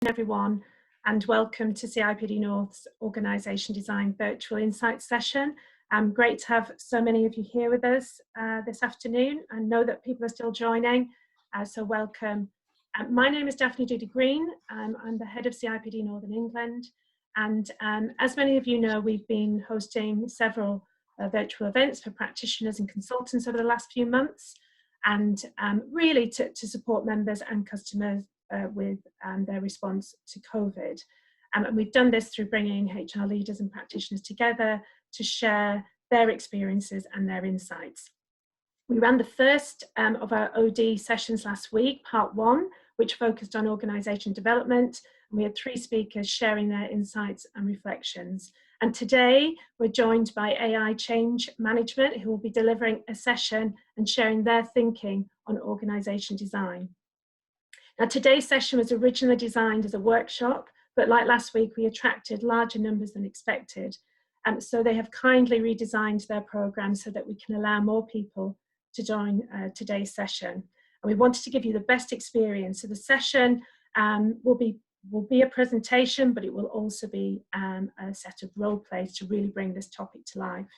Everyone, and welcome to CIPD North's Organisation Design Virtual Insight session. Great to have so many of you here with us this afternoon, and know that people are still joining, so welcome. My name is Daphne Doody-Green. I'm the head of CIPD Northern England, and as many of you know, we've been hosting several virtual events for practitioners and consultants over the last few months, and really to support members and customers with their response to COVID. And we've done this through bringing HR leaders and practitioners together to share their experiences and their insights. We ran the first of our OD sessions last week, part 1, which focused on organisation development. And we had 3 speakers sharing their insights and reflections. And today we're joined by AI Change Management, who will be delivering a session and sharing their thinking on organisation design. Now, today's session was originally designed as a workshop, but like last week, we attracted larger numbers than expected. So they have kindly redesigned their programme so that we can allow more people to join today's session. And we wanted to give you the best experience. So the session will be a presentation, but it will also be a set of role plays to really bring this topic to life.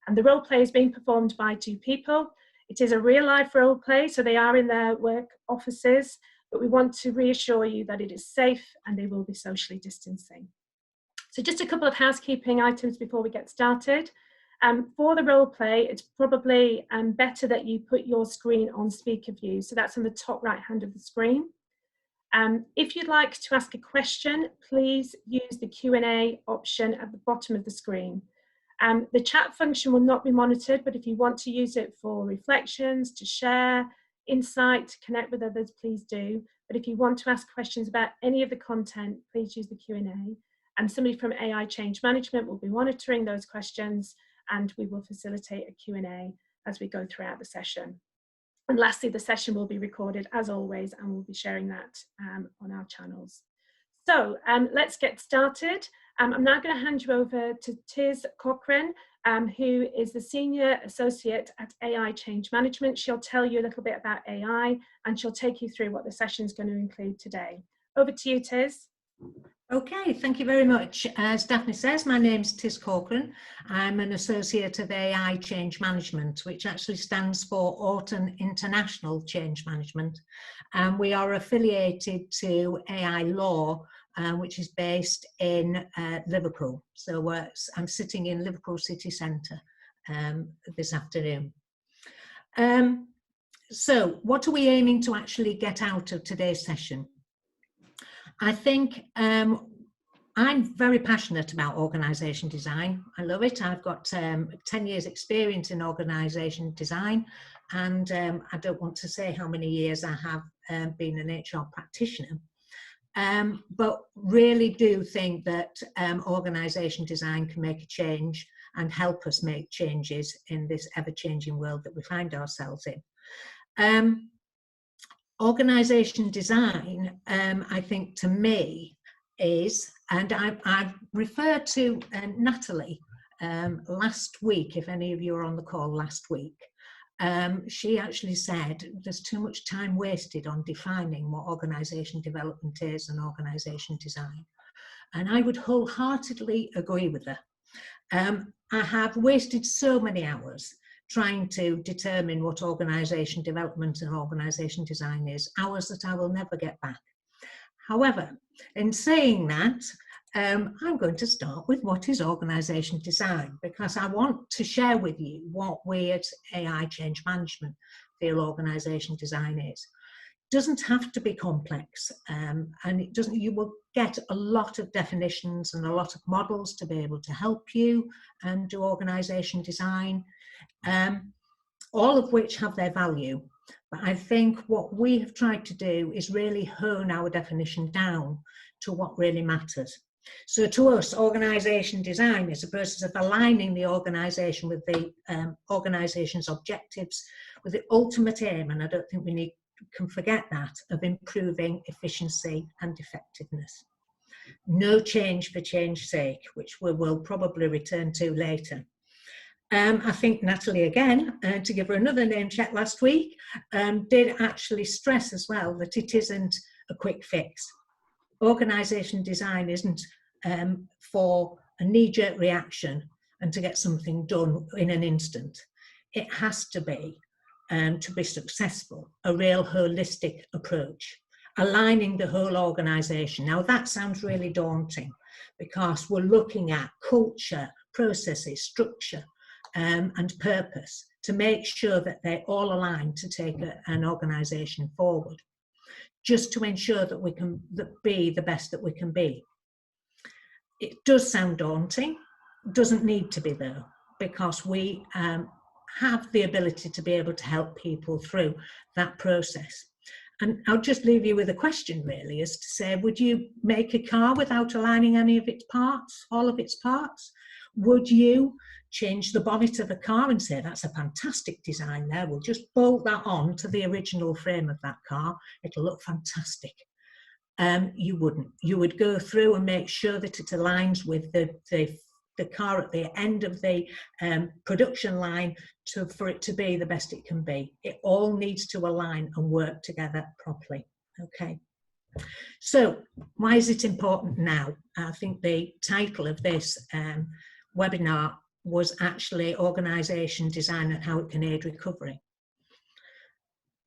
And the role play is being performed by 2 people. It is a real life role play, so they are in their work offices, but we want to reassure you that it is safe and they will be socially distancing. So just a couple of housekeeping items before we get started. For the role play, it's probably better that you put your screen on speaker view. So that's on the top right hand of the screen. If you'd like to ask a question, please use the Q&A option at the bottom of the screen. The chat function will not be monitored, but if you want to use it for reflections, to share insight, to connect with others, please do. But if you want to ask questions about any of the content, please use the Q&A. And somebody from AI Change Management will be monitoring those questions, and we will facilitate a Q&A as we go throughout the session. And lastly, the session will be recorded as always, and we'll be sharing that on our channels. So let's get started. I'm now going to hand you over to Tiz Cochrane, who is the Senior Associate at AI Change Management. She'll tell you a little bit about AI, and she'll take you through what the session is going to include today. Over to you, Tiz. Okay, thank you very much. As Daphne says, my name's Tiz Cochrane. I'm an Associate of AI Change Management, which actually stands for Orton International Change Management. And we are affiliated to AI Law, which is based in Liverpool. So I'm sitting in Liverpool City Centre this afternoon. So what are we aiming to actually get out of today's session? I think I'm very passionate about organisation design. I love it. I've got 10 years experience in organisation design, and I don't want to say how many years I have been an HR practitioner. But really do think that organisation design can make a change and help us make changes in this ever-changing world that we find ourselves in. Organisation design, I think to me is, and I've referred to Natalie last week, if any of you were on the call last week. She actually said there's too much time wasted on defining what organisation development is and organisation design. And I would wholeheartedly agree with her. I have wasted so many hours trying to determine what organisation development and organisation design is, hours that I will never get back. However, in saying that, I'm going to start with what is organisation design, because I want to share with you what we at AI Change Management feel organisation design is. It doesn't have to be complex, and you will get a lot of definitions and a lot of models to be able to help you do organisation design, all of which have their value. But I think what we have tried to do is really hone our definition down to what really matters. So to us, organisation design is a process of aligning the organisation with the organisation's objectives, with the ultimate aim, and I don't think we can forget that, of improving efficiency and effectiveness. No change for change's sake, which we will probably return to later. I think Natalie, again, to give her another name check last week, did actually stress as well that it isn't a quick fix. organisation design isn't for a knee-jerk reaction and to get something done in an instant. It has to be successful, a real holistic approach, aligning the whole organisation. Now that sounds really daunting because we're looking at culture, processes, structure, and purpose to make sure that they all align to take an organisation forward, just to ensure that we can be the best that we can be. It does sound daunting, doesn't need to be though, because we have the ability to be able to help people through that process. And I'll just leave you with a question really, as to say, would you make a car without aligning any of its parts, all of its parts? Would you change the bonnet of a car and say, that's a fantastic design there, we'll just bolt that on to the original frame of that car, it'll look fantastic? You wouldn't. You would go through and make sure that it aligns with the car at the end of the production line for it to be the best it can be. It all needs to align and work together properly. Okay. So why is it important now? I think the title of this webinar was actually Organisation Design and How It Can Aid Recovery.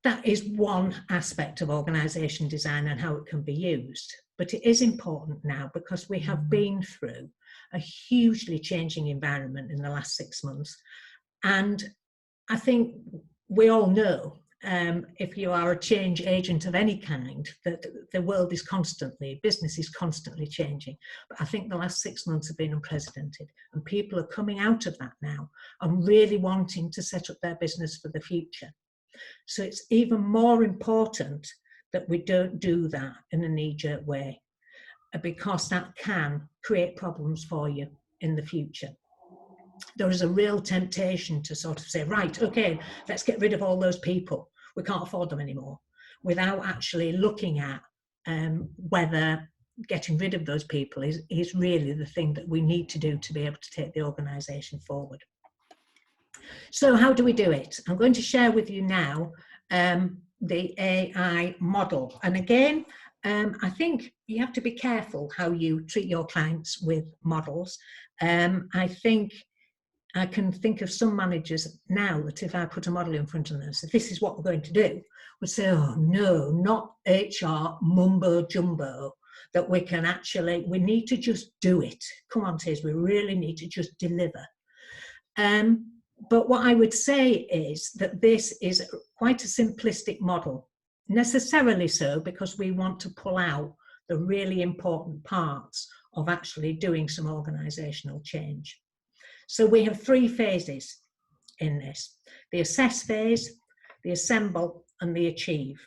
That is one aspect of organisation design and how it can be used. But it is important now because we have been through a hugely changing environment in the last 6 months. And I think we all know, if you are a change agent of any kind, that the world is constantly, business is constantly changing. But I think the last 6 months have been unprecedented, and people are coming out of that now and really wanting to set up their business for the future. So it's even more important that we don't do that in a knee-jerk way, because that can create problems for you in the future. There is a real temptation to sort of say, right, okay, let's get rid of all those people. We can't afford them anymore, without actually looking at whether getting rid of those people is really the thing that we need to do to be able to take the organisation forward. So how do we do it? I'm going to share with you now the AI model. And again, I think you have to be careful how you treat your clients with models. I think I can think of some managers now that if I put a model in front of them and say, this is what we're going to do, would say, oh no, not HR mumbo jumbo, that we can actually, we need to just do it. Come on, Tiz, we really need to just deliver. But what I would say is that this is quite a simplistic model, necessarily so because we want to pull out the really important parts of actually doing some organisational change. So we have 3 phases in this: the assess phase, the assemble, and the achieve.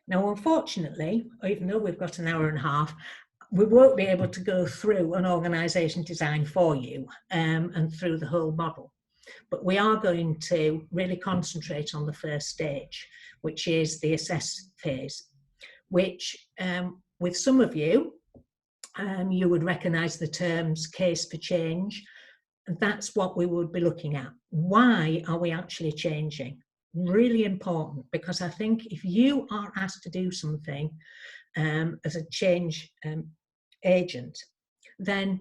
Now, unfortunately, even though we've got an hour and a half, we won't be able to go through an organisation design for you and through the whole model. But we are going to really concentrate on the first stage, which is the assess phase, which with some of you, you would recognise the terms case for change. That's what we would be looking at. Why are we actually changing? Really important, because I think if you are asked to do something as a change agent, then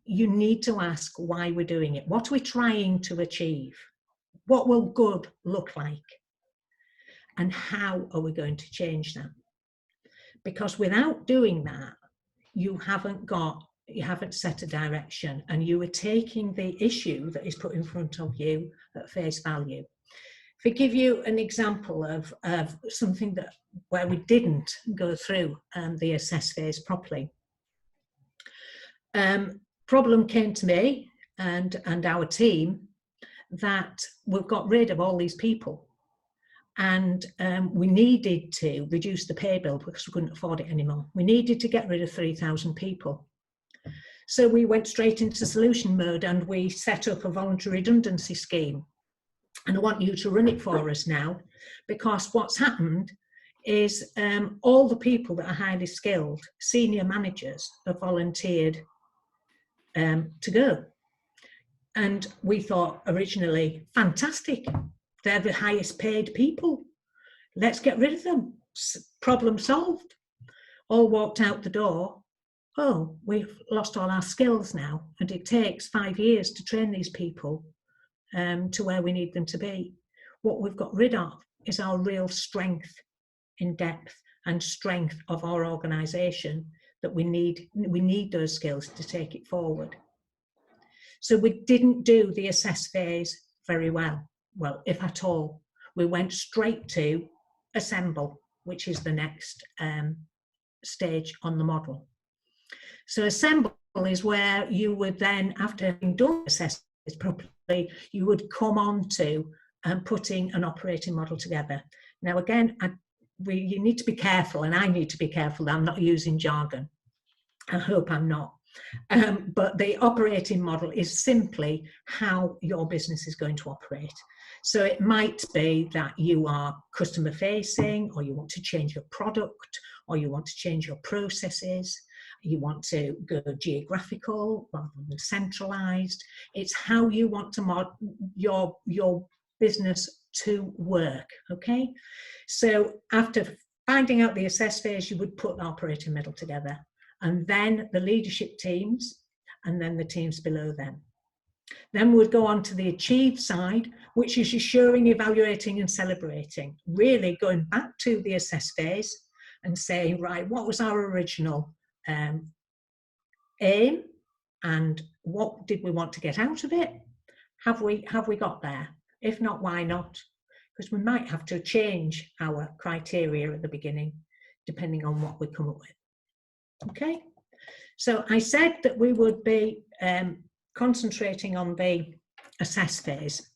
you need to ask why we're doing it. What are we trying to achieve? What will good look like? And how are we going to change that? Because without doing that, you haven't set a direction, and you are taking the issue that is put in front of you at face value. If I give you an example of something where we didn't go through the assess phase properly. Problem came to me and our team that we've got rid of all these people, and we needed to reduce the pay bill because we couldn't afford it anymore. We needed to get rid of 3,000 people. So we went straight into solution mode and we set up a voluntary redundancy scheme. And I want you to run it for us now, because what's happened is all the people that are highly skilled, senior managers, have volunteered to go. And we thought originally, fantastic, they're the highest paid people. Let's get rid of them. Problem solved. all walked out the door, oh, we've lost all our skills now, and it takes 5 years to train these people to where we need them to be. What we've got rid of is our real strength in depth and strength of our organisation, that we need those skills to take it forward. So we didn't do the assess phase very well, if at all. We went straight to assemble, which is the next stage on the model. So assemble is where you would then, after having done assessments properly, you would come on to putting an operating model together. Now again, you need to be careful, and I need to be careful that I'm not using jargon. I hope I'm not. But the operating model is simply how your business is going to operate. So it might be that you are customer facing, or you want to change your product, or you want to change your processes, you want to go geographical rather than centralized. It's how you want to your business to work, okay? So after finding out the assess phase, you would put the operating model together, and then the leadership teams, and then the teams below them. Then we'd go on to the achieve side, which is assuring, evaluating and celebrating. Really going back to the assess phase and saying, right, what was our original aim, and what did we want to get out of it? Have we got there? If not, why not? Because we might have to change our criteria at the beginning, depending on what we come up with. Okay, so I said that we would be concentrating on the assess phase,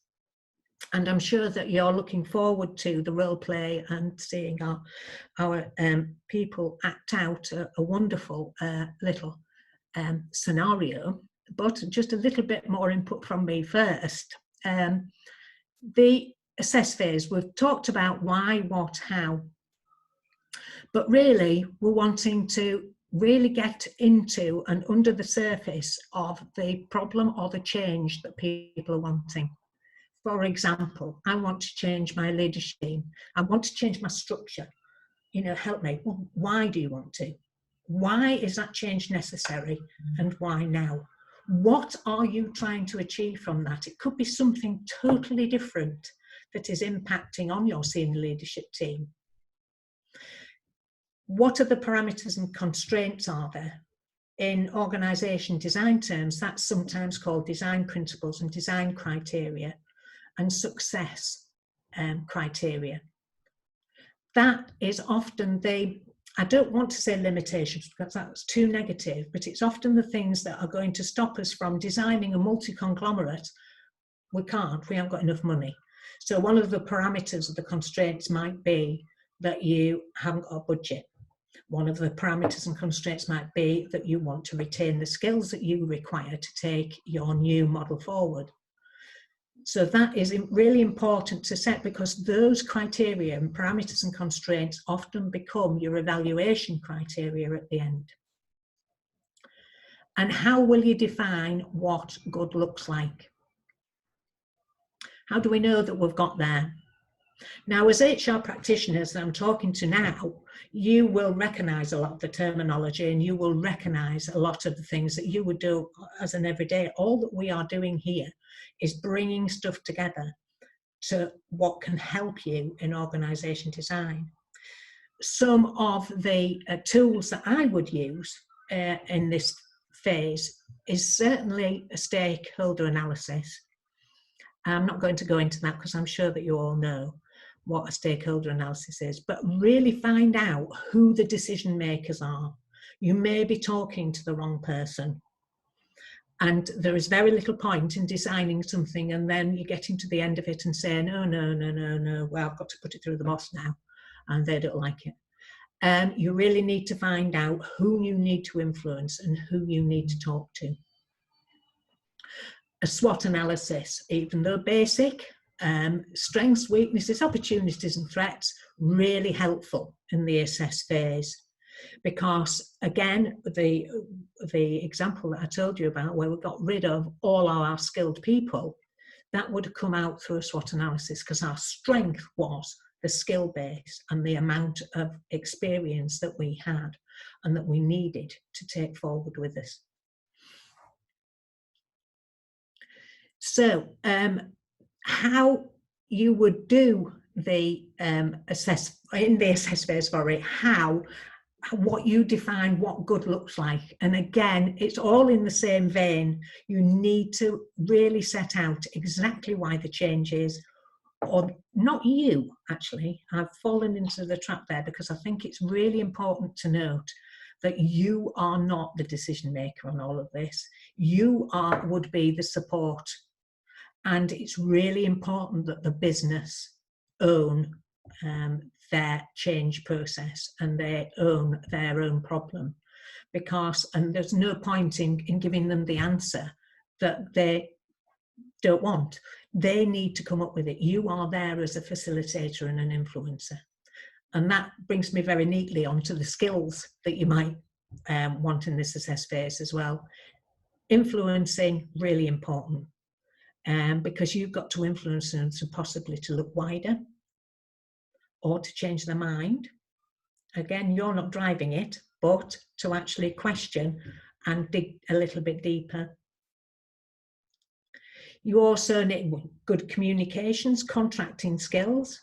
and I'm sure that you're looking forward to the role play and seeing our people act out a wonderful little scenario. But just a little bit more input from me first. The assess phase, we've talked about why, what, how, but really we're wanting to really get into and under the surface of the problem or the change that people are wanting. For example, I want to change my leadership team. I want to change my structure. Help me. Well, why do you want to? Why is that change necessary, and why now? What are you trying to achieve from that? It could be something totally different that is impacting on your senior leadership team. What are the parameters and constraints are there? In organisation design terms, that's sometimes called design principles and design criteria and success criteria. That is often I don't want to say limitations because that's too negative, but it's often the things that are going to stop us from designing a multi-conglomerate. We haven't got enough money. So one of the parameters of the constraints might be that you haven't got a budget. One of the parameters and constraints might be that you want to retain the skills that you require to take your new model forward. So that is really important to set, because those criteria and parameters and constraints often become your evaluation criteria at the end. And how will you define what good looks like? How do we know that we've got there? Now, as HR practitioners that I'm talking to now, you will recognise a lot of the terminology, and you will recognise a lot of the things that you would do as an everyday. All that we are doing here is bringing stuff together to what can help you in organisation design. Some of the tools that I would use in this phase is certainly a stakeholder analysis. I'm not going to go into that because I'm sure that you all know what a stakeholder analysis is, but really find out who the decision makers are. You may be talking to the wrong person, and there is very little point in designing something and then you get into the end of it and saying, oh, no, well, I've got to put it through the boss now, and they don't like it. You really need to find out who you need to influence and who you need to talk to. A SWOT analysis, even though basic, strengths, weaknesses, opportunities and threats, really helpful in the assess phase. Because again, the example that I told you about, where we got rid of all our skilled people, that would have come out through a SWOT analysis, because our strength was the skill base and the amount of experience that we had. and that we needed to take forward with us. So how you would do the assess phase for it, what you define what good looks like. And again, it's all in the same vein. You need to really set out exactly why the change is, or not you, actually. I've fallen into the trap there because I think it's really important to note that you are not the decision maker on all of this. You would be the support. And it's really important that the business own their change process and they own their own problem, and there's no point in giving them the answer that they don't want. They need to come up with it. You are there as a facilitator and an influencer. And that brings me very neatly onto the skills that you might want in this assess phase as well. Influencing, really important, because you've got to influence them to possibly to look wider or to change their mind. Again, you're not driving it, but to actually question and dig a little bit deeper. You also need good communications, contracting skills.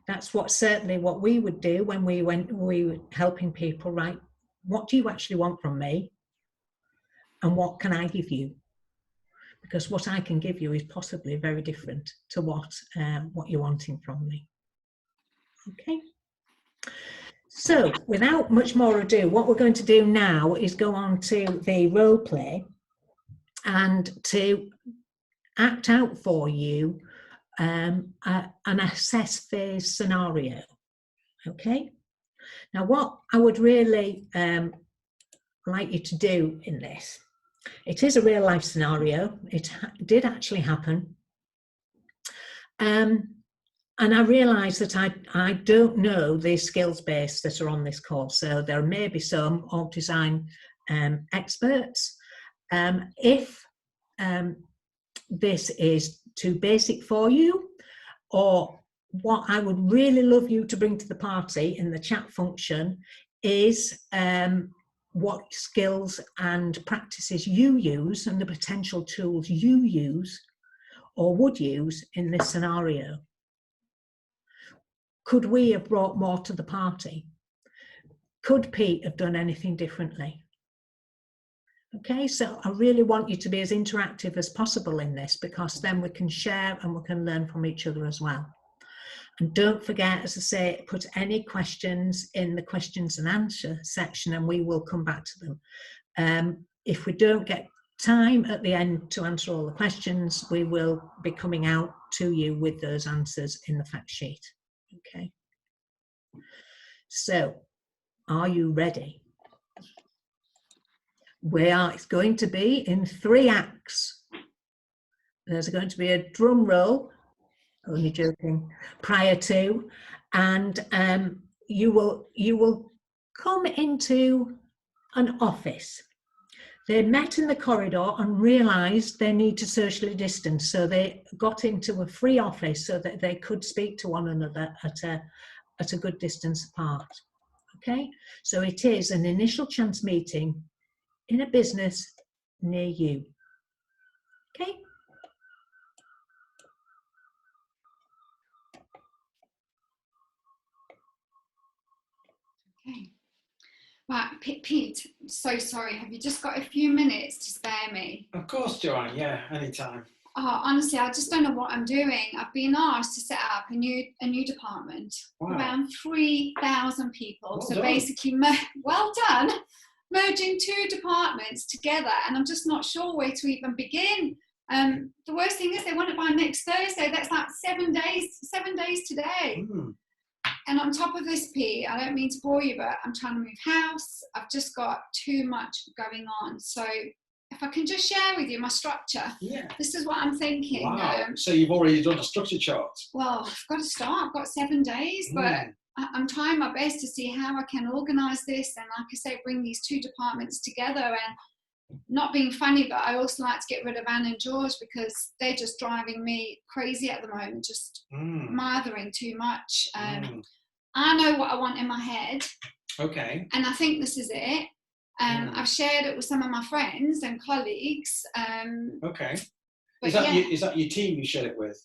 That's certainly what we would do when we were helping people, right? What do you actually want from me? And what can I give you? Because what I can give you is possibly very different to what you're wanting from me. Okay. So without much more ado, what we're going to do now is go on to the role play and to act out for you an assess phase scenario. Okay. Now, what I would really like you to do in this, it is a real life scenario. It did actually happen. And I realise that I don't know the skills base that are on this course, so there may be some org design experts. If this is too basic for you, or what I would really love you to bring to the party in the chat function is what skills and practices you use and the potential tools you use or would use in this scenario. Could we have brought more to the party? Could Pete have done anything differently? Okay, so I really want you to be as interactive as possible in this, because then we can share and we can learn from each other as well. And don't forget, as I say, put any questions in the questions and answer section and we will come back to them. If we don't get time at the end to answer all the questions, we will be coming out to you with those answers in the fact sheet. Okay. So, are you ready? It's going to be in 3 acts. There's going to be a drum roll, only joking, prior to, and you will come into an office. They met in the corridor and realised they need to socially distance, so they got into a free office so that they could speak to one another at a good distance apart. Okay, so it is an initial chance meeting in a business near you. Okay. Okay. Right, Pete, so sorry. Have you just got a few minutes to spare me? Of course, Joanne. Yeah, anytime. Oh, honestly, I just don't know what I'm doing. I've been asked to set up a new department. Wow. Around 3,000 people. Well so done. basically, well done, merging 2 departments together, and I'm just not sure where to even begin. The worst thing is they want it by next Thursday. That's like 7 days today. Mm. And on top of this, Pete, I don't mean to bore you, but I'm trying to move house. I've just got too much going on. So if I can just share with you my structure. Yeah. This is what I'm thinking. Wow. So you've already done a structure chart? Well, I've got to start. I've got 7 days, but I'm trying my best to see how I can organise this and, like I say, bring these 2 departments together. And not being funny, but I also like to get rid of Anne and George because they're just driving me crazy at the moment, just mothering too much. I know what I want in my head. Okay. And I think this is it. I've shared it with some of my friends and colleagues. Okay. But Is that your team you shared it with?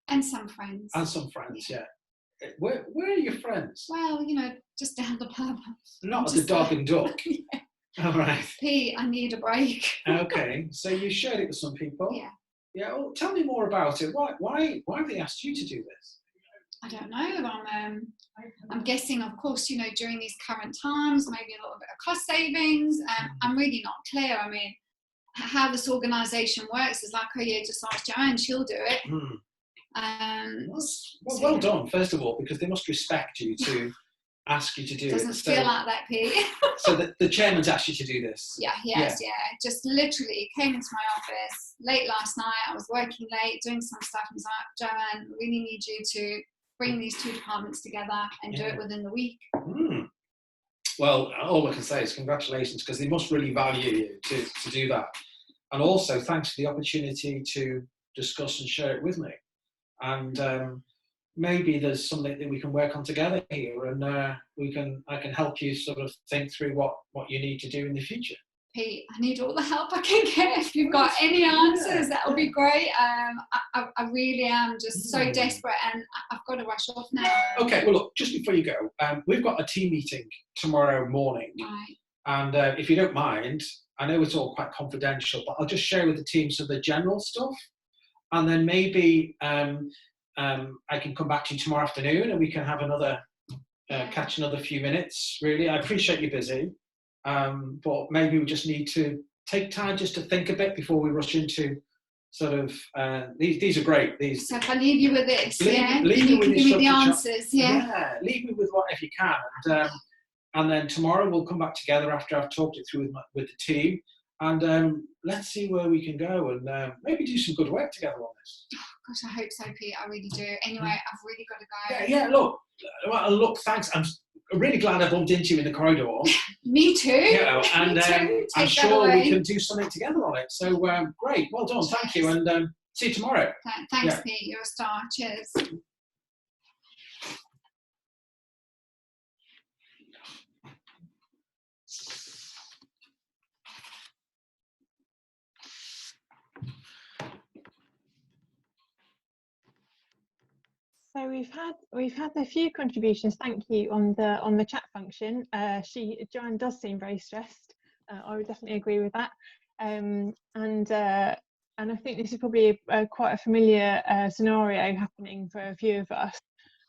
And some friends. And some friends, yeah. Where are your friends? Well, just down the pub. Not the dog and duck. Yeah. All right. Pete, I need a break. Okay, so you shared it with some people. Yeah. Yeah. Well, tell me more about it. Why have they asked you to do this? I don't know. I'm guessing, of course, during these current times, maybe a little bit of cost savings. I'm really not clear. I mean, how this organisation works is like, oh yeah, just ask Joanne, she'll do it. Well done, first of all, because they must respect you to ask you to do it. Doesn't feel like that, Pete. So the chairman's asked you to do this? Yeah, he has, yeah. Just literally came into my office late last night. I was working late, doing some stuff, and was like, Joanne, really need you to bring these two departments together and do it within the week. Well, all I can say is congratulations, because they must really value you to do that. And also, thanks for the opportunity to discuss and share it with me. And maybe there's something that we can work on together here, and I can help you sort of think through what you need to do in the future. Pete, I need all the help I can get. If you've got any answers, that would be great. I really am just so desperate, and I've got to rush off now. Okay, well look, just before you go, we've got a team meeting tomorrow morning. Right. And if you don't mind, I know it's all quite confidential, but I'll just share with the team some of the general stuff. And then maybe I can come back to you tomorrow afternoon, and we can have another, catch another few minutes, really. I appreciate you're busy, but maybe we just need to take time just to think a bit before we rush into sort of, these are great. So if I leave you with this, leave you with can give me the answers, Yeah, leave me with whatever you can. And then tomorrow we'll come back together after I've talked it through with the team, and let's see where we can go, and maybe do some good work together on this. Oh, gosh, I hope so, Pete. I really do. Anyway, I've really got to go. Yeah, look, thanks. I'm really glad I bumped into you in the corridor. Me too. And Me too. I'm sure we can do something together on it. So great, well done, thank you, and see you tomorrow. Thanks, Pete. You're a star. Cheers. So we've had a few contributions. Thank you on the chat function. Joanne does seem very stressed. I would definitely agree with that. And I think this is probably quite a familiar scenario happening for a few of us.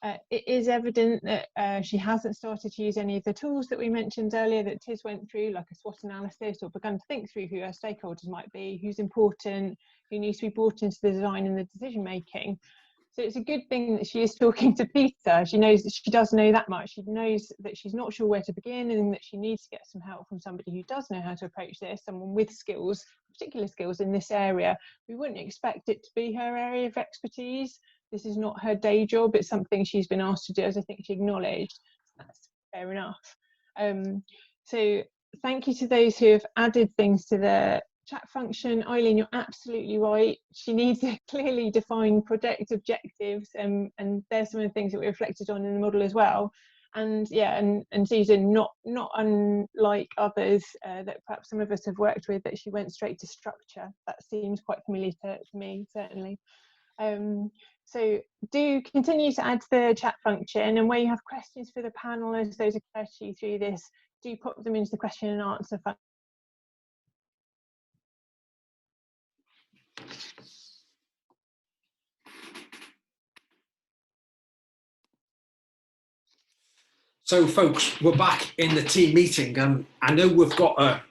It is evident that she hasn't started to use any of the tools that we mentioned earlier that Tiz went through, like a SWOT analysis, or begun to think through who her stakeholders might be, who's important, who needs to be brought into the design and the decision making. So it's a good thing that she is talking to Peter. She knows that she does know that much. She knows that she's not sure where to begin, and that she needs to get some help from somebody who does know how to approach this, someone with skills, particular skills in this area. We wouldn't expect it to be her area of expertise. This is not her day job. It's something she's been asked to do, as I think she acknowledged. That's fair enough. So thank you to those who have added things to the chat function. Eileen, you're absolutely right. She needs a clearly defined project objectives, and there's some of the things that we reflected on in the model as well. And yeah, and Susan, not unlike others that perhaps some of us have worked with, that she went straight to structure. That seems quite familiar to me, certainly. So do continue to add to the chat function, and where you have questions for the panel as those occur to you through this, do pop them into the question and answer function. So, folks, we're back in the team meeting, and I know we've got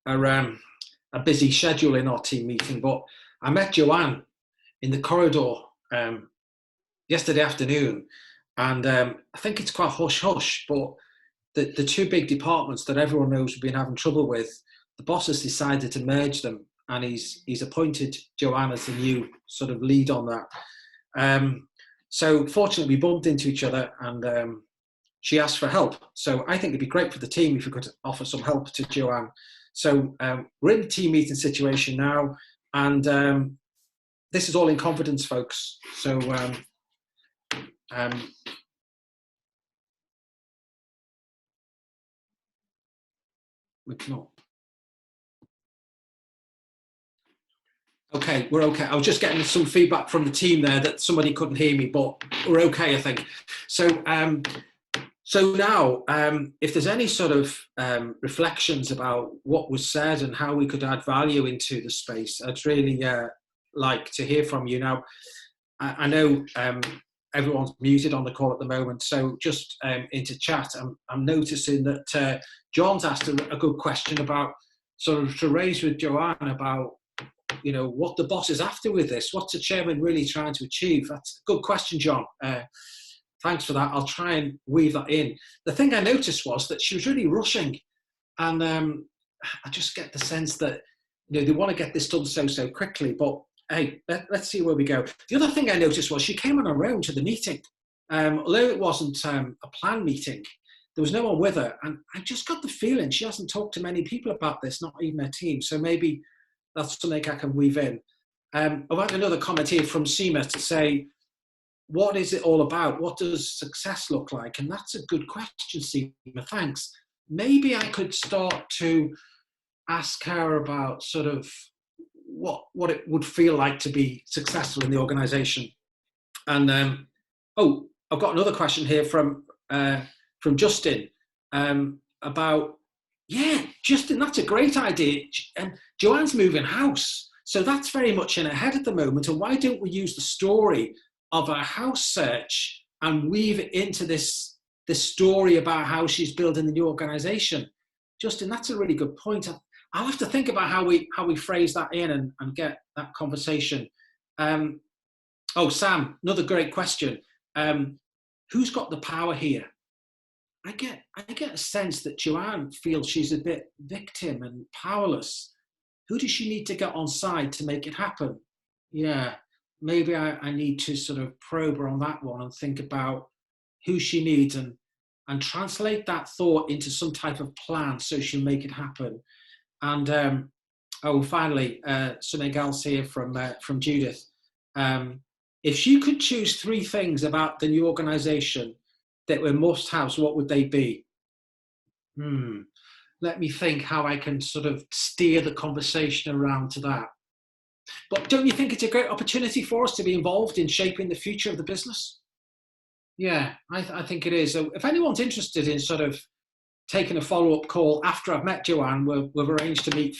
a busy schedule in our team meeting, but I met Joanne in the corridor yesterday afternoon, and I think it's quite hush-hush, but the two big departments that everyone knows we've been having trouble with, the boss has decided to merge them, and he's appointed Joanne as the new sort of lead on that. So fortunately, we bumped into each other, and she asked for help. So I think it'd be great for the team if we could offer some help to Joanne. So we're in the team meeting situation now, and this is all in confidence, folks. So It's not. Okay, we're okay. I was just getting some feedback from the team there that somebody couldn't hear me, but we're okay, I think. So, so now, if there's any sort of reflections about what was said and how we could add value into the space, I'd really like to hear from you. Now, I know everyone's muted on the call at the moment, so just into chat, I'm noticing that John's asked a good question about sort of to raise with Joanne about, you know, what the boss is after with this. What's the chairman really trying to achieve? That's a good question, John. Thanks for that. I'll try and weave that in. The thing I noticed was that she was really rushing, and I just get the sense that, you know, they want to get this done so quickly. But hey, let's see where we go. The other thing I noticed was she came on her own to the meeting, although it wasn't a planned meeting. There was no one with her, and I just got the feeling she hasn't talked to many people about this, not even her team. So maybe that's something I can weave in. I've had another comment here from Seema to say, what is it all about? What does success look like? And that's a good question, Seema, thanks. Maybe I could start to ask her about sort of what it would feel like to be successful in the organisation. And oh, I've got another question here from Justin about, yeah, Justin, that's a great idea. And Joanne's moving house, so that's very much in her head at the moment. And why don't we use the story of her house search and weave it into this story about how she's building the new organisation? Justin, that's a really good point. I'll have to think about how we phrase that in and get that conversation. Oh, Sam, another great question. Who's got the power here? I get a sense that Joanne feels she's a bit victim and powerless. Who does she need to get on side to make it happen? Yeah, maybe I need to sort of probe her on that one and think about who she needs and translate that thought into some type of plan so she'll make it happen. And oh, finally, something else here from Judith. If you could choose 3 things about the new organisation that were must-haves, what would they be? Let me think how I can sort of steer the conversation around to that. But don't you think it's a great opportunity for us to be involved in shaping the future of the business? Yeah, I think it is. So if anyone's interested in sort of taking a follow-up call after I've met Joanne, we've arranged to meet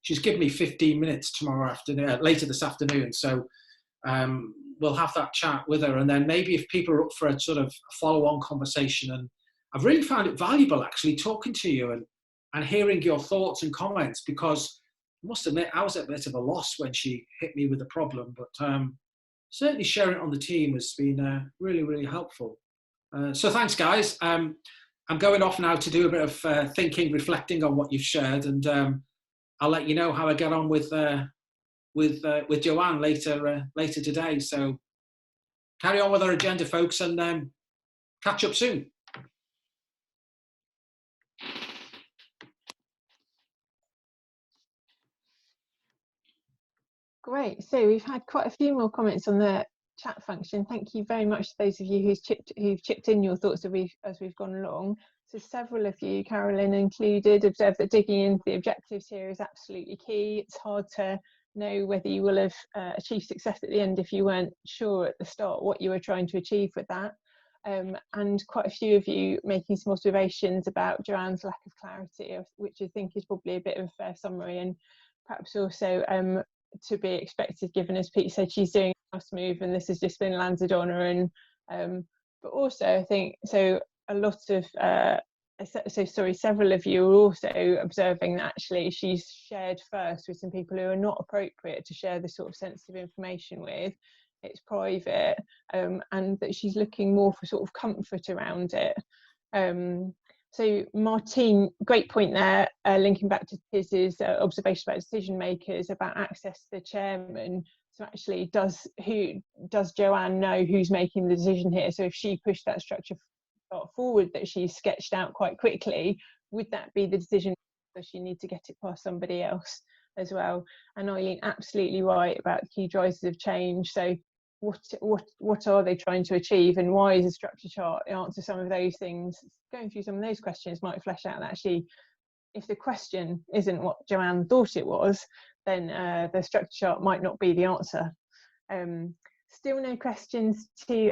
she's given me 15 minutes tomorrow afternoon, later this afternoon. So we'll have that chat with her. And then maybe if people are up for a sort of follow-on conversation, and I've really found it valuable actually talking to you and hearing your thoughts and comments, because I must admit I was at a bit of a loss when she hit me with the problem, but certainly sharing it on the team has been really, really helpful. So thanks, guys. I'm going off now to do a bit of thinking, reflecting on what you've shared, and I'll let you know how I get on with Joanne later today. So carry on with our agenda, folks, and catch up soon. Great. So we've had quite a few more comments on the chat function. Thank you very much to those of you who've chipped in your thoughts as we've gone along. So several of you, Carolyn included, observed that digging into the objectives here is absolutely key. It's hard to know whether you will have achieved success at the end if you weren't sure at the start what you were trying to achieve with that. And quite a few of you making some observations about Joanne's lack of clarity, which I think is probably a bit of a fair summary, and perhaps also to be expected, given, as Pete said, she's doing a house move and this has just been landed on her. And but also I think so a lot of several of you are also observing that actually she's shared first with some people who are not appropriate to share this sort of sensitive information with. It's private, and that she's looking more for sort of comfort around it. So Martine, great point there, linking back to Tiz's observation about decision makers, about access to the chairman. So actually, does Joanne know who's making the decision here? So if she pushed that structure forward that she's sketched out quite quickly, would that be the decision? Does she need to get it past somebody else as well? And Eileen, absolutely right about key drivers of change. So what are they trying to achieve, and why is a structure chart answer some of those things? Going through some of those questions might flesh out that actually if the question isn't what Joanne thought it was, then the structure chart might not be the answer. Still no questions to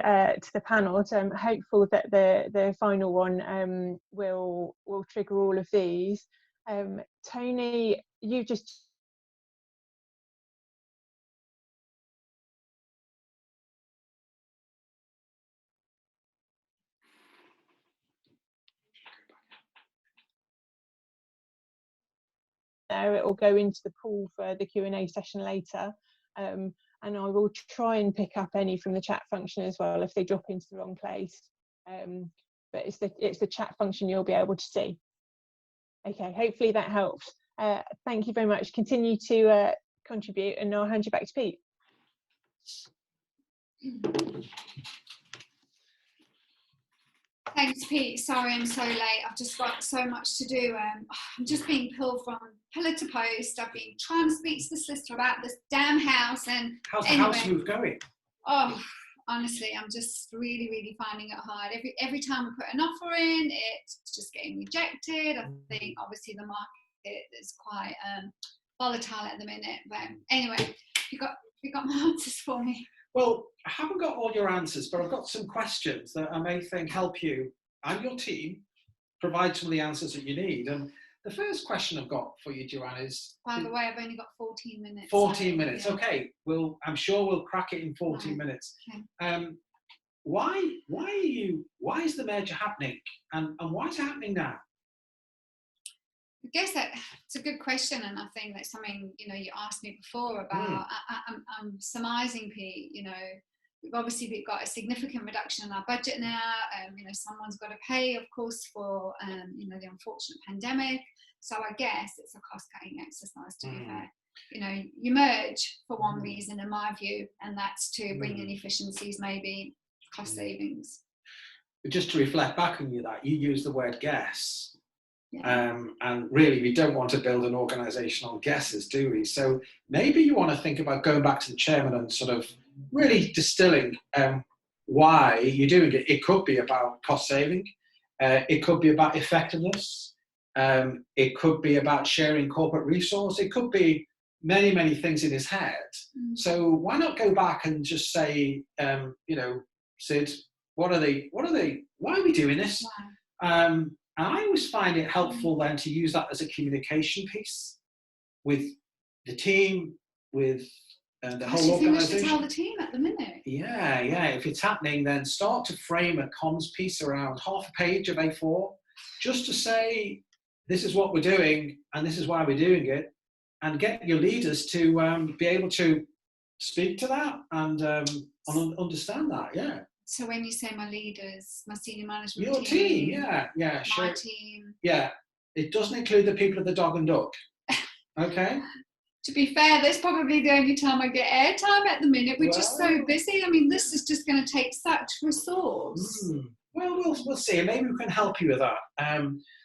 the panel, so I'm hopeful that the final one will trigger all of these. Tony, you just there, it will go into the pool for the Q&A session later, and I will try and pick up any from the chat function as well if they drop into the wrong place, but it's the chat function you'll be able to see. Okay, hopefully that helps. Thank you very much. Continue to contribute, and I'll hand you back to Pete. Thanks, Pete. Sorry I'm so late. I've just got so much to do. I'm just being pulled from pillar to post. I've been trying to speak to the solicitor about this damn house. And how's the house move going? Oh, honestly, I'm just really finding it hard. Every time we put an offer in, it's just getting rejected. I think obviously the market is quite volatile at the minute. But anyway, you got my answers for me. Well, I haven't got all your answers, but I've got some questions that I may think help you and your team provide some of the answers that you need. And the first question I've got for you, Joanne, is... By the way, I've only got 14 minutes. 14 minutes, yeah. okay. Well, I'm sure we'll crack it in 14 minutes. Okay. Why is the merger happening? And why is it happening now? I guess it's a good question, and I think that's something you asked me before about. I'm surmising, Pete. We've got a significant reduction in our budget now. Someone's got to pay, of course, for the unfortunate pandemic. So I guess it's a cost-cutting exercise. To be fair, you merge for one reason, in my view, and that's to bring in efficiencies, maybe cost savings. But just to reflect back on that, you use the word guess. Yeah. And really, we don't want to build an organisation on guesses, do we? So maybe you want to think about going back to the chairman and sort of really distilling why you're doing it. It could be about cost saving. It could be about effectiveness. It could be about sharing corporate resource. It could be many things in his head. So why not go back and just say, Sid, why are we doing this? Wow. And I always find it helpful then to use that as a communication piece with the team, with the whole organisation. You think we should tell the team at the minute? Yeah. If it's happening, then start to frame a comms piece around half a page of A4, just to say, this is what we're doing, and this is why we're doing it, and get your leaders to be able to speak to that and understand that, yeah. So when you say my leaders, my senior management your team, yeah, sure. My team. Yeah, it doesn't include the people at the Dog and Duck. Okay. To be fair, that's probably the only time I get airtime at the minute. We're just so busy. I mean, this is just going to take such resource. Well, we'll see. Maybe we can help you with that.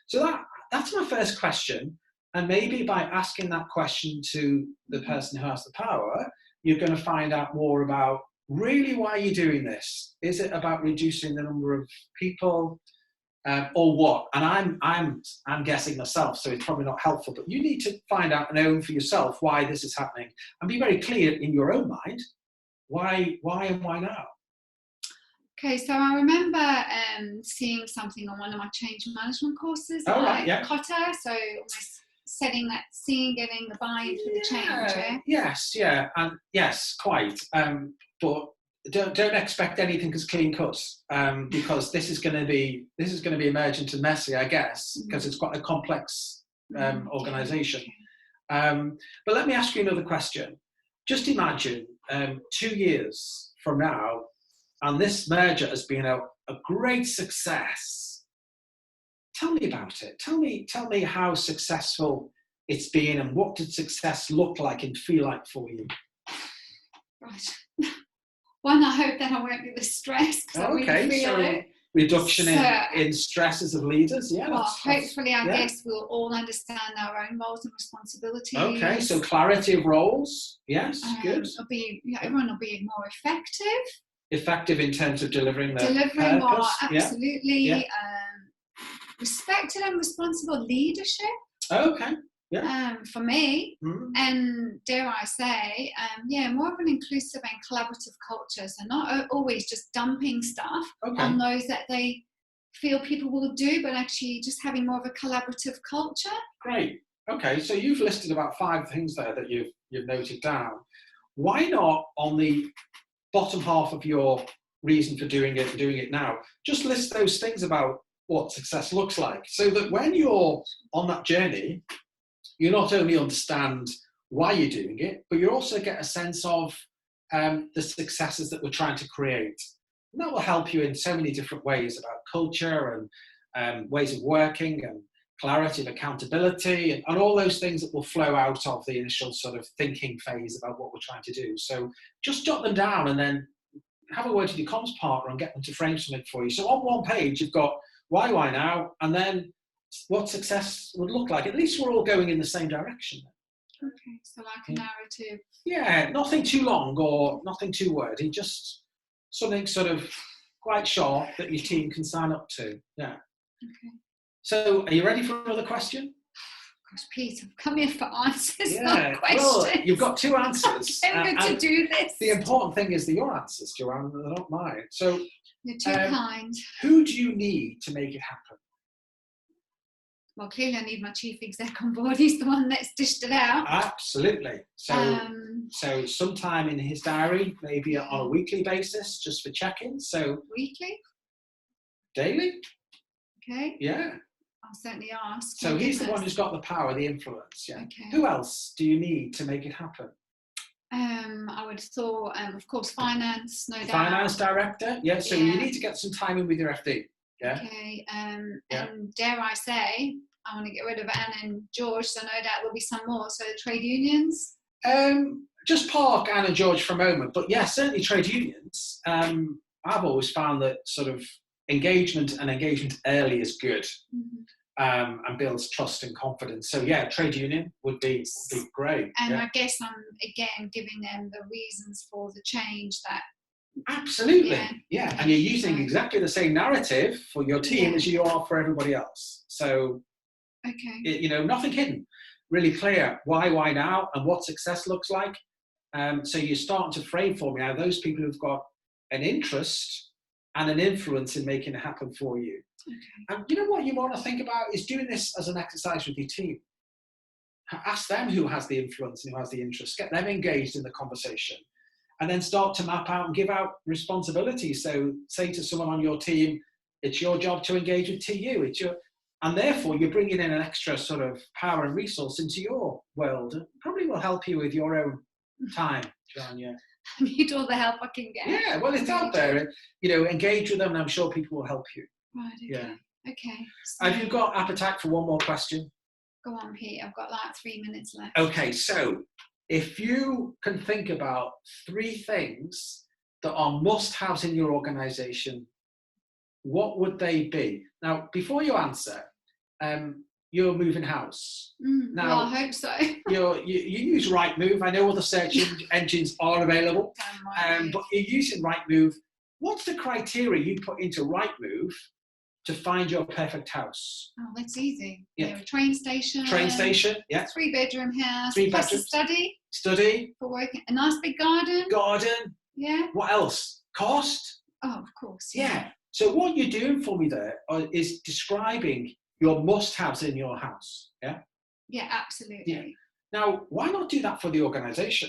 So that's my first question. And maybe by asking that question to the person who has the power, you're going to find out more about really why you're doing this. Is it about reducing the number of people, or what? And I'm guessing myself, so it's probably not helpful. But you need to find out and own for yourself why this is happening, and be very clear in your own mind why and why now. Okay, so I remember seeing something on one of my change management courses. Right, yeah. Cotter, so almost setting that scene, getting the buy-in for the change. Yeah? Yes, quite. But don't expect anything as clean cut, because this is going to be emergent and messy, I guess, because it's quite a complex organisation. But let me ask you another question. Just imagine 2 years from now, and this merger has been a great success. Tell me about it. Tell me how successful it's been, and what did success look like and feel like for you? Right. One, I hope that I won't be this stressed, because I really feel it. Reduction in stresses of leaders, yeah. Well, hopefully, I guess we'll all understand our own roles and responsibilities. Okay, so clarity of roles, yes, good. Everyone will be more effective. Effective in terms of delivering their Delivering purpose. Absolutely. Yeah. Respected and responsible leadership. Okay. For me, Mm. and dare I say, more of an inclusive and collaborative culture. So not always just dumping stuff on those that they feel people will do, but actually just having more of a collaborative culture. Great. Okay, so you've listed about 5 things there that you've noted down. Why not, on the bottom half of your reason for doing it and doing it now, just list those things about what success looks like, so that when you're on that journey, you not only understand why you're doing it, but you also get a sense of the successes that we're trying to create. And that will help you in so many different ways about culture and ways of working and clarity of accountability and all those things that will flow out of the initial sort of thinking phase about what we're trying to do. So just jot them down and then have a word with your comms partner and get them to frame something for you. So on one page, you've got why now, and then what success would look like. At least we're all going in the same direction. Okay, so like a narrative. Yeah, nothing too long or nothing too wordy, just something sort of quite short that your team can sign up to. Yeah. Okay. So are you ready for another question? Gosh, Pete, I've come here for answers, Yeah, not questions. well, you've got 2 answers. I'm good to do this. The important thing is your answers, Joanne, they're not mine. So you're too kind. Who do you need to make it happen? Well, clearly I need my chief exec on board. He's the one that's dished it out. Absolutely. So sometime in his diary, maybe on a weekly basis, just for check-ins. So weekly? Daily? Okay. Yeah. I'll certainly ask. So he's the one who's got the power, the influence. Yeah. Okay. Who else do you need to make it happen? I would have thought, of course, finance, no doubt. Finance director. Yeah. So you need to get some time in with your FD. Yeah. Okay. And dare I say, I want to get rid of Anne and George, so no doubt there'll be some more. So trade unions. Just park Anne and George for a moment, but yeah, certainly trade unions. I've always found that sort of engagement early is good. Mm-hmm. And builds trust and confidence. So yeah, trade union would be great. And I guess I'm again giving them the reasons for the change that. Absolutely, yeah. And you're using exactly the same narrative for your team as you are for everybody else. So, nothing hidden. Really clear why now, and what success looks like. So you're starting to frame for me now those people who've got an interest and an influence in making it happen for you. Okay. And you know what you want to think about is doing this as an exercise with your team. Ask them who has the influence and who has the interest. Get them engaged in the conversation. And then start to map out and give out responsibilities. So say to someone on your team, it's your job to engage with TU. And therefore you're bringing in an extra sort of power and resource into your world. It probably will help you with your own time, John, yeah. I need all the help I can get. Yeah, well, it's out there. Engage with them and I'm sure people will help you. Right, okay. Yeah. Okay. So have you got appetite for one more question? Go on, Pete. I've got like 3 minutes left. Okay, so if you can think about 3 things that are must-haves in your organisation, what would they be? Now, before you answer, you're moving house. Now, well, I hope so. you use Rightmove. I know other search engines are available, but you're using Rightmove. What's the criteria you put into Rightmove to find your perfect house? Oh, that's easy. Yeah. A train station. Train station, yeah. 3-bedroom house. 3 plus bedrooms. A study. Study. For working. A nice big garden. Garden. Yeah. What else? Cost. Oh, of course. Yeah. So what you're doing for me there is describing your must-haves in your house. Yeah. Yeah, absolutely. Yeah. Now, why not do that for the organisation?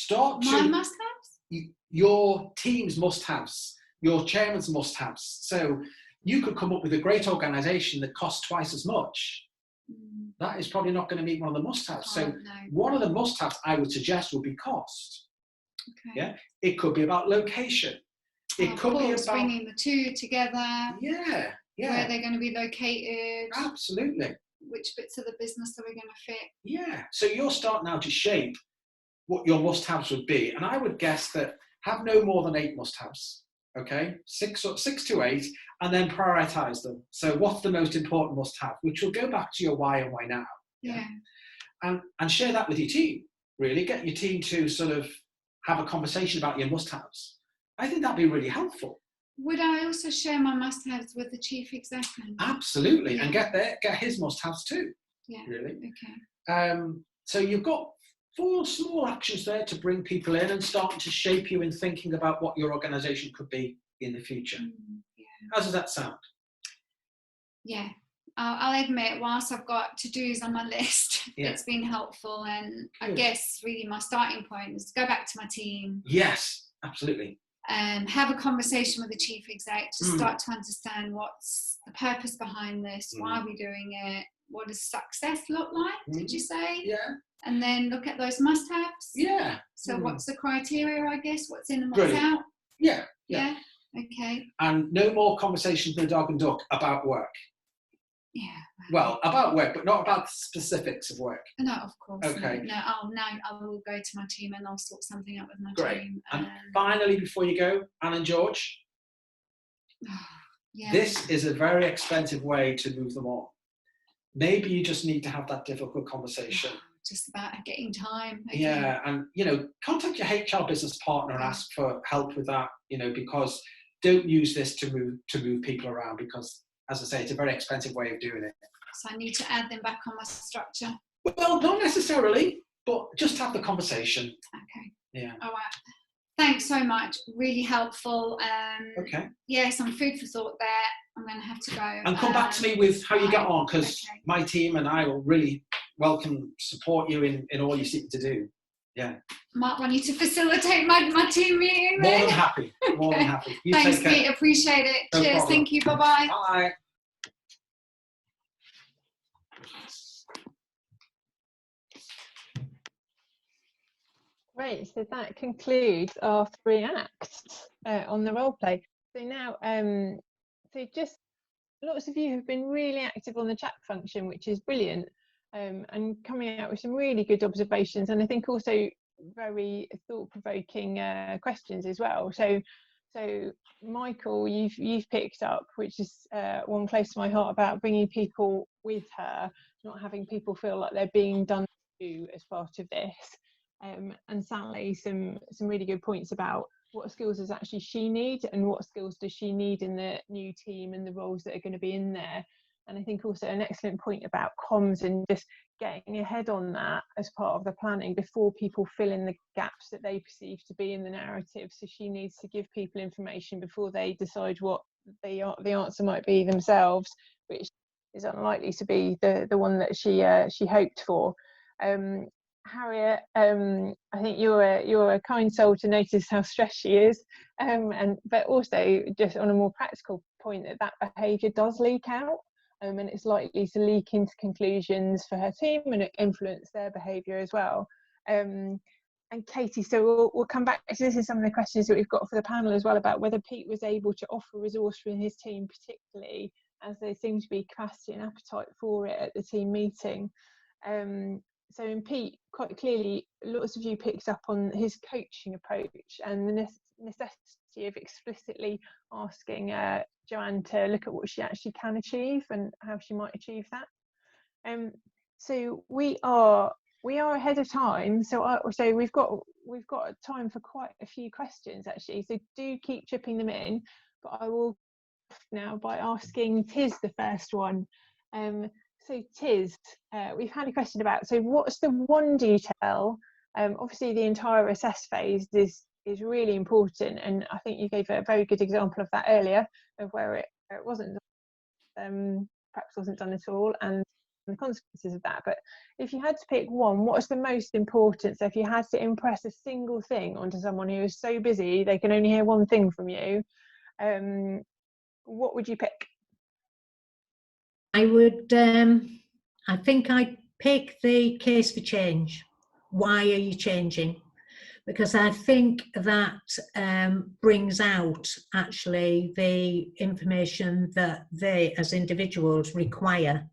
My must-haves? Your team's must-haves. Your chairman's must-haves. So you could come up with a great organisation that costs twice as much. That is probably not going to meet one of the must-haves. So one of the must-haves I would suggest would be cost. Okay. Yeah. It could be about location. It could be about bringing the two together. Yeah. Yeah. Where they're going to be located. Absolutely. Which bits of the business are we going to fit? Yeah. So you're starting now to shape what your must-haves would be, and I would guess that have no more than 8 must-haves. Okay, 6 to 8, and then prioritize them. So what's the most important must-have, which will go back to your why and why now. Yeah. And share that with your team. Really get your team to sort of have a conversation about your must-haves. I think that'd be really helpful. Would I also share my must-haves with the chief executive? Absolutely, and get his must-haves too. Yeah. really. Okay. So you've got 4 small actions there to bring people in and starting to shape you in thinking about what your organisation could be in the future. Yeah. How does that sound? Yeah. I'll admit, whilst I've got to-dos on my list, it's been helpful, and I guess really my starting point is to go back to my team. Yes, absolutely. Have a conversation with the chief exec to start to understand what's the purpose behind this, why are we doing it, what does success look like, did you say? Yeah. And then look at those must-haves. Yeah. So what's the criteria, I guess, what's in and what's Brilliant. out? Yeah. Yeah. Okay. And no more conversations with the dog and duck about work. Yeah. Well, about work, but not about the specifics of work. No, of course. Okay. No, I will go to my team and I'll sort something out with my Great. team. And finally, before you go, Anne and George, this is a very expensive way to move them on. Maybe you just need to have that difficult conversation. Just about getting time. Okay. Yeah, and contact your HR business partner and ask for help with that. Because don't use this to move people around, because, as I say, it's a very expensive way of doing it. So I need to add them back on my structure. Well, not necessarily, but just have the conversation. Okay. Yeah. All right. Thanks so much. Really helpful. Okay. Yeah, some food for thought there. I'm going to have to go. And come back to me with how you get on, because my team and I will really support you in all you seek to do. Yeah. Might want you to facilitate my team meeting. More than happy. More than happy. You Thanks, take care. Pete. Appreciate it. No Cheers. problem. Thank you. Bye-bye. Bye. Great, so that concludes our 3 acts on the role play. So now, just lots of you have been really active on the chat function, which is brilliant, and coming out with some really good observations, and I think also very thought-provoking questions as well. So Michael, you've picked up, which is one close to my heart, about bringing people with her, not having people feel like they're being done to as part of this. And Sally, some really good points about what skills does actually she need, and what skills does she need in the new team and the roles that are going to be in there. And I think also an excellent point about comms and just getting ahead on that as part of the planning before people fill in the gaps that they perceive to be in the narrative. So she needs to give people information before they decide what the answer might be themselves, which is unlikely to be the one that she hoped for. Harriet, I think you're a kind soul to notice how stressed she is, but also just on a more practical point, that behaviour does leak out, and it's likely to leak into conclusions for her team and influence their behaviour as well. And Katie, so we'll come back to this in some of the questions that we've got for the panel as well, about whether Pete was able to offer resource for his team, particularly as there seemed to be capacity and appetite for it at the team meeting. So in Pete, quite clearly, lots of you picked up on his coaching approach and the necessity of explicitly asking Joanne to look at what she actually can achieve and how she might achieve that. So we are ahead of time. So we've got time for quite a few questions actually. So do keep chipping them in. But I will now by asking Tiz the first one. So Tiz, we've had a question about, so what's the one detail? Obviously the entire assess phase is really important, and I think you gave a very good example of that earlier, of where it wasn't perhaps wasn't done at all, and the consequences of that. But if you had to pick one, what's the most important? So if you had to impress a single thing onto someone who is so busy they can only hear one thing from you, what would you pick? I would, I think I'd pick the case for change. Why are you changing? Because I think that brings out actually the information that they as individuals require